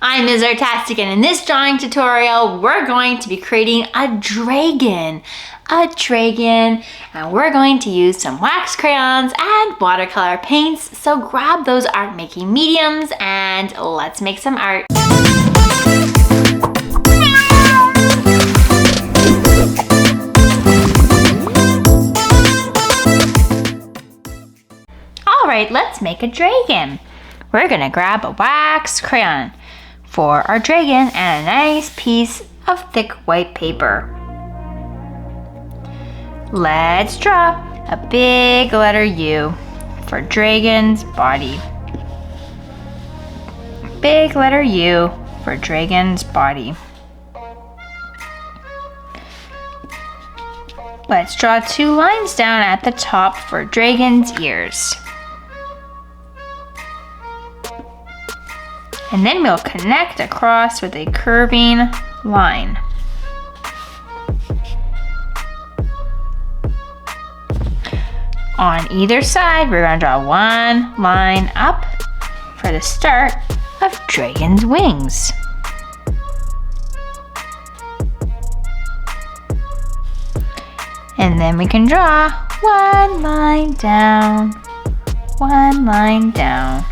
I'm Ms. Artastic, and in this drawing tutorial, we're going to be creating a dragon. And we're going to use some wax crayons and watercolor paints. So grab those art making mediums and let's make some art. All right, let's make a dragon. We're gonna grab a wax crayon for our dragon and a nice piece of thick white paper. Let's draw a big letter U for dragon's body. Big letter U for dragon's body. Let's draw 2 lines down at the top for dragon's ears. And then we'll connect across with a curving line. On either side, we're going to draw 1 line up for the start of dragon's wings. And then we can draw 1 line down, 1 line down.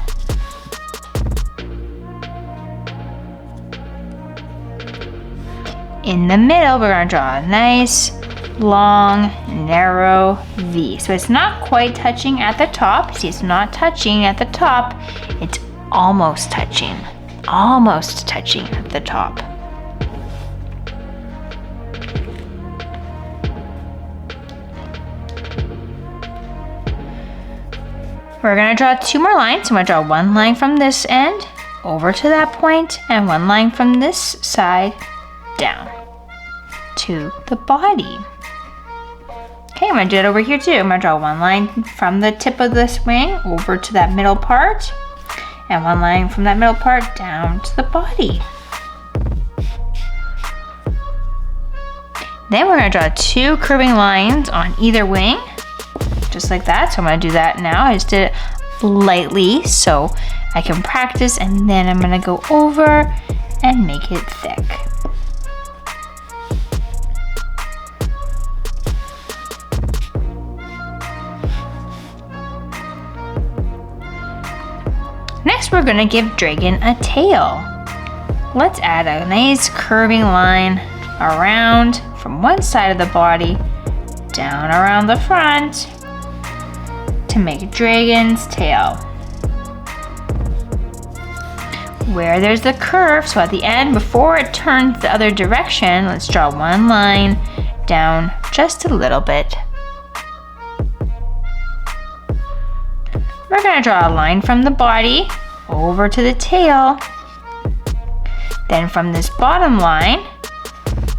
In the middle, we're going to draw a nice, long, narrow V. So it's not quite touching at the top. See, it's not touching at the top. It's almost touching at the top. We're going to draw 2 more lines. I'm going to draw 1 line from this end over to that point and 1 line from this side down to the body. Okay, I'm going to do it over here too. I'm going to draw 1 line from the tip of this wing over to that middle part and 1 line from that middle part down to the body. Then we're going to draw 2 curving lines on either wing, just like that. So I'm going to do that now. I just did it lightly so I can practice, and then I'm going to go over and make it thick. Next, we're going to give dragon a tail. Let's add a nice curving line around from one side of the body down around the front to make a dragon's tail. Where there's the curve, so at the end, before it turns the other direction, let's draw 1 line down just a little bit. We're going to draw a line from the body over to the tail, then from this bottom line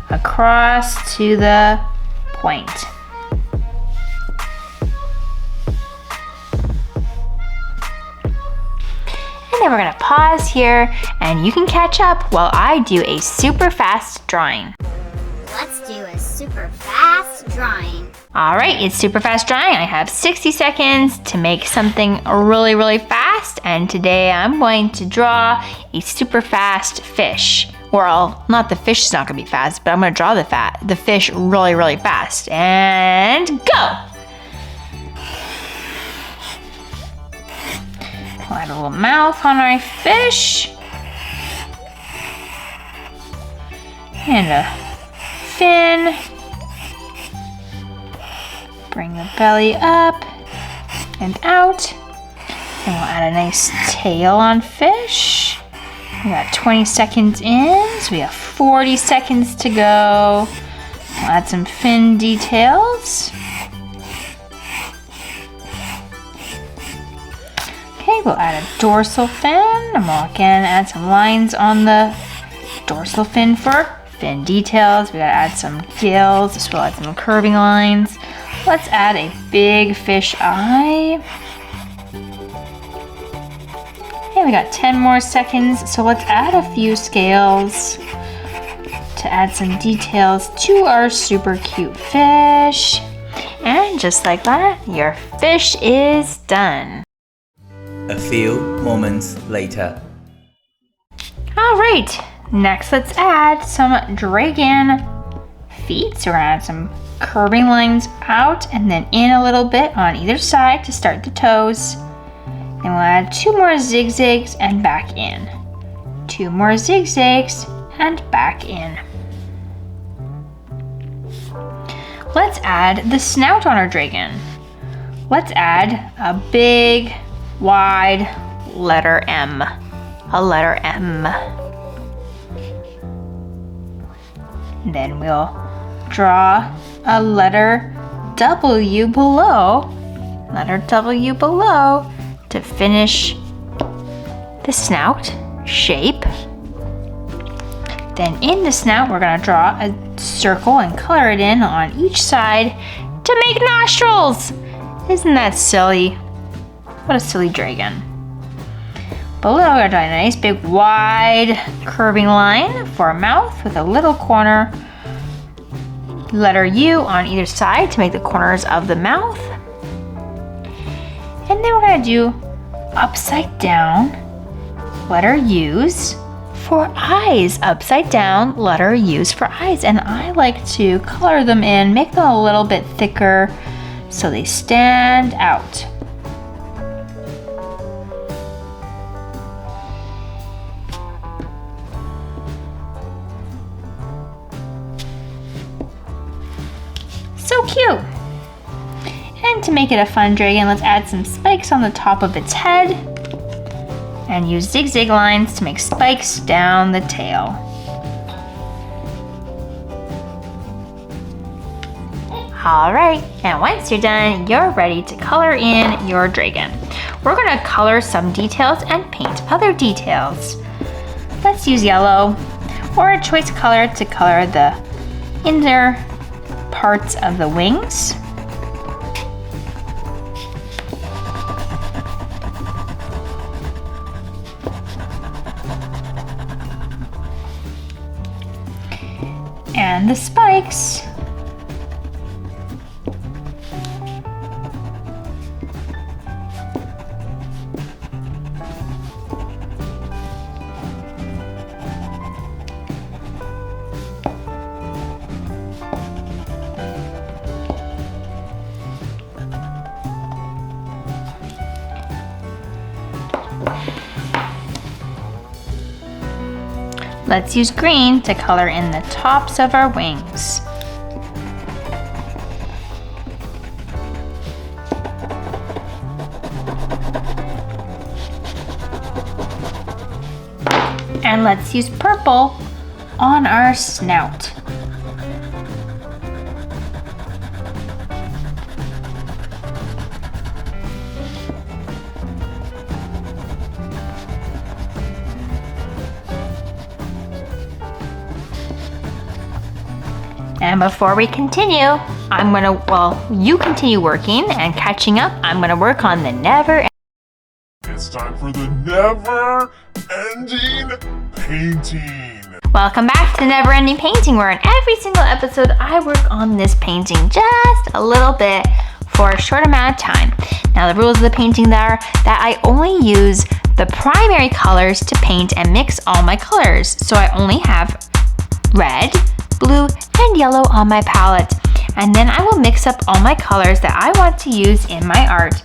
across to the point. And then we're going to pause here and you can catch up while I do a super fast drawing. Let's do a super fast drawing. All right, it's super fast drawing. I have 60 seconds to make something really fast, and today I'm going to draw a super fast fish. Well, not the fish is not gonna be fast, but I'm gonna draw the fish really fast. And go! We'll add a little mouth on our fish. And a fin. Bring the belly up and out. And we'll add a nice tail on fish. We got 20 seconds in, so we have 40 seconds to go. We'll add some fin details. Okay, we'll add a dorsal fin, and we'll again add some lines on the dorsal fin for fin details. We gotta add some gills, so we'll add some curving lines. Let's add a big fish eye. Okay, we got 10 more seconds, so let's add a few scales to add some details to our super cute fish. And just like that, your fish is done. A few moments later. All right, next let's add some dragon feet. So we're gonna add some curving lines out and then in a little bit on either side to start the toes. Then we'll add 2 more zigzags and back in. 2 more zigzags and back in. Let's add the snout on our dragon. Let's add a big, wide letter M. A letter M. Then we'll draw a letter W below. Letter W below to finish the snout shape. Then in the snout, we're gonna draw a circle and color it in on each side to make nostrils. Isn't that silly? What a silly dragon. Below, we're gonna draw a nice big wide curving line for a mouth with a little corner. Letter U on either side to make the corners of the mouth. And then we're gonna do upside down letter U's for eyes. Upside down letter U's for eyes. And I like to color them in, make them a little bit thicker so they stand out. So cute! And to make it a fun dragon, let's add some spikes on the top of its head and use zigzag lines to make spikes down the tail. All right, and once you're done, you're ready to color in your dragon. We're gonna color some details and paint other details. Let's use yellow or a choice color to color the inner parts of the wings. And the spikes. Let's use green to color in the tops of our wings. And let's use purple on our snout. And before we continue, you continue working and catching up. I'm gonna work on the never. It's time for the never-ending painting. Welcome back to Never Ending Painting, where in every single episode I work on this painting just a little bit for a short amount of time. Now the rules of the painting are that I only use the primary colors to paint and mix all my colors. So I only have red, blue, and yellow on my palette. And then I will mix up all my colors that I want to use in my art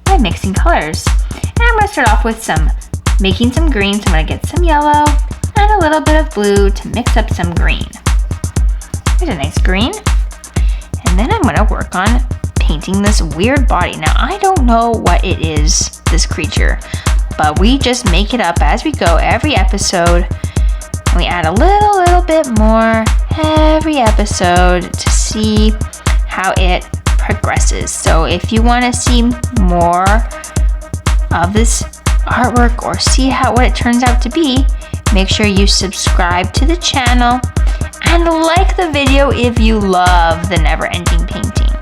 by mixing colors. And I'm gonna start off with making some green. So I'm gonna get some yellow and a little bit of blue to mix up some green. Here's a nice green. And then I'm gonna work on painting this weird body. Now I don't know what it is, this creature, but we just make it up as we go every episode. And we add a little bit more every episode to see how it progresses. So if you want to see more of this artwork or see what it turns out to be, make sure you subscribe to the channel and like the video if you love the Never Ending Painting.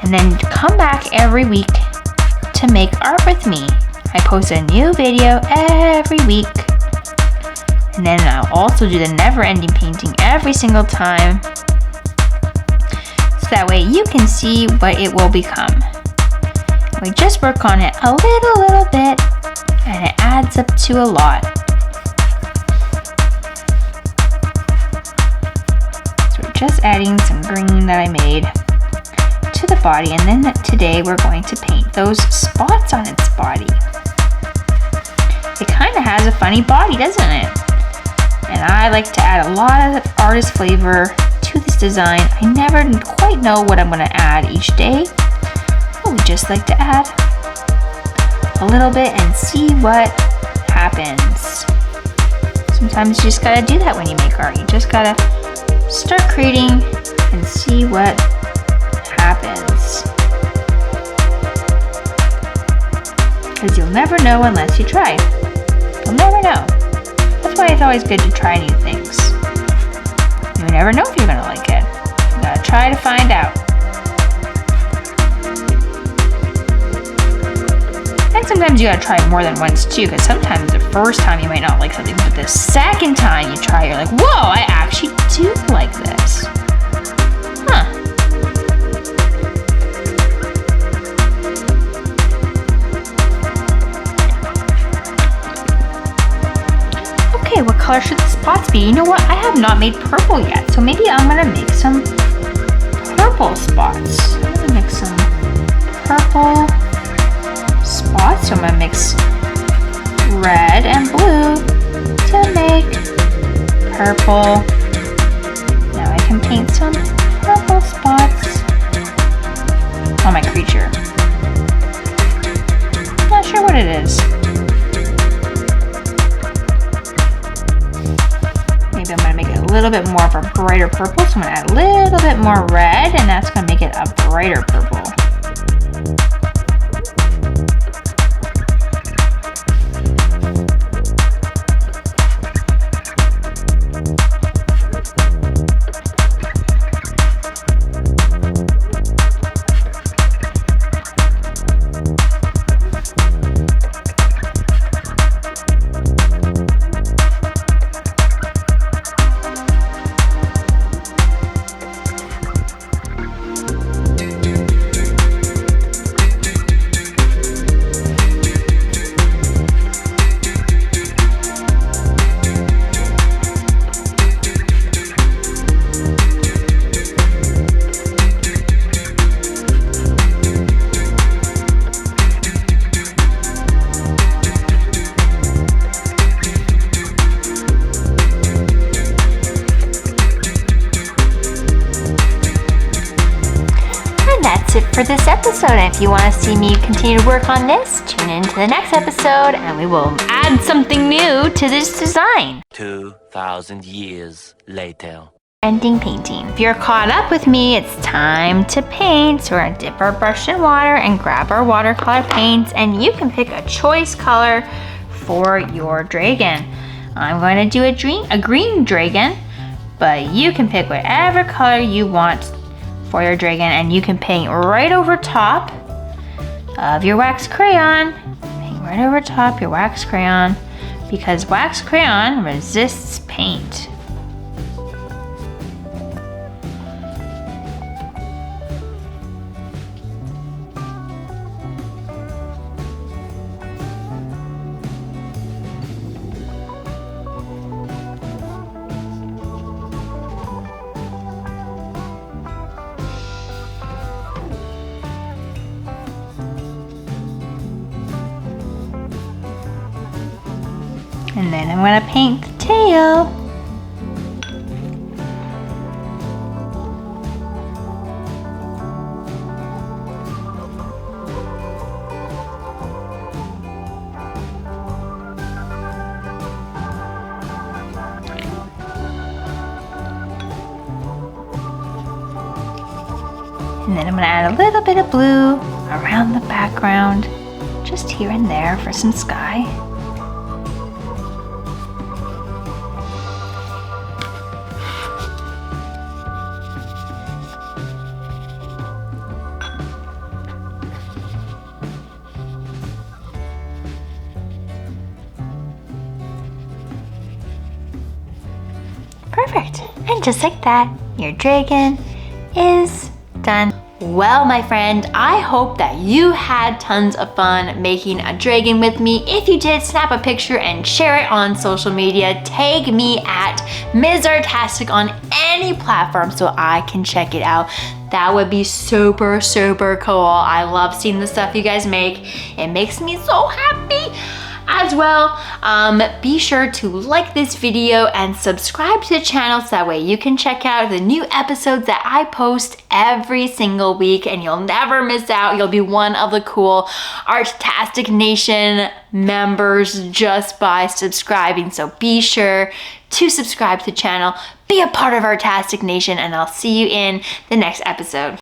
And then come back every week to make art with me. I post a new video every week. And then I'll also do the Never Ending Painting every single time. So that way you can see what it will become. We just work on it a little bit and it adds up to a lot. just adding some green that I made to the body, and then today we're going to paint those spots on its body. It kind of has a funny body, doesn't it? And I like to add a lot of artist flavor to this design. I never quite know what I'm going to add each day, but we just like to add a little bit and see what happens. Sometimes you just gotta do that when you make art. You just gotta start creating and see what happens. Because you'll never know unless you try. You'll never know. That's why it's always good to try new things. You never know if you're gonna like it. You gotta try to find out. And sometimes you gotta try it more than once too, because sometimes the first time you might not like something, but the second time you try, you're like, whoa, I actually do like this. Huh. Okay, what color should the spots be? You know what? I have not made purple yet, so maybe I'm gonna make some purple spots. I'm gonna mix some purple spots. So I'm gonna mix red and blue to make purple. Now I can paint some purple spots on my creature. Not sure what it is. Maybe I'm gonna make it a little bit more of a brighter purple. So I'm gonna add a little bit more red, and that's gonna make it a brighter purple. That's it for this episode. And if you want to see me continue to work on this, tune in to the next episode and we will add something new to this design. 2,000 years later. Ending painting. If you're caught up with me, it's time to paint. So we're going to dip our brush in water and grab our watercolor paints, and you can pick a choice color for your dragon. I'm going to do a green dragon, but you can pick whatever color you want for your dragon, and you can paint right over top of your wax crayon. Paint right over top your wax crayon, because wax crayon resists paint. And then I'm going to paint the tail. And then I'm going to add a little bit of blue around the background, just here and there for some sky. Perfect. And just like that, your dragon is done. Well, my friend, I hope that you had tons of fun making a dragon with me. If you did, snap a picture and share it on social media. Tag me at Ms. Artastic on any platform so I can check it out. That would be super, super cool. I love seeing the stuff you guys make. It makes me so happy. As well, be sure to like this video and subscribe to the channel so that way you can check out the new episodes that I post every single week and you'll never miss out. You'll be one of the cool Artastic Nation members just by subscribing. So be sure to subscribe to the channel, be a part of Artastic Nation, and I'll see you in the next episode.